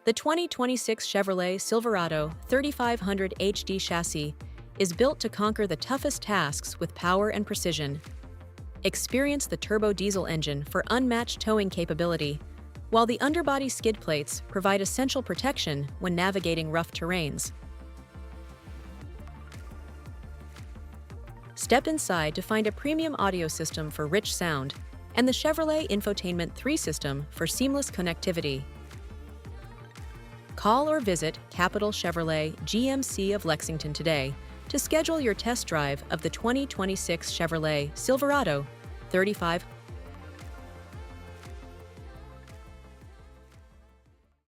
The 2026 Chevrolet Silverado 3500 HD chassis is built to conquer the toughest tasks with power and precision. Experience the turbo diesel engine for unmatched towing capability, while the underbody skid plates provide essential protection when navigating rough terrains. Step inside to find a premium audio system for rich sound and the Chevrolet Infotainment 3 system for seamless connectivity. Call or visit Capital Chevrolet GMC of Lexington today to schedule your test drive of the 2026 Chevrolet Silverado 3500.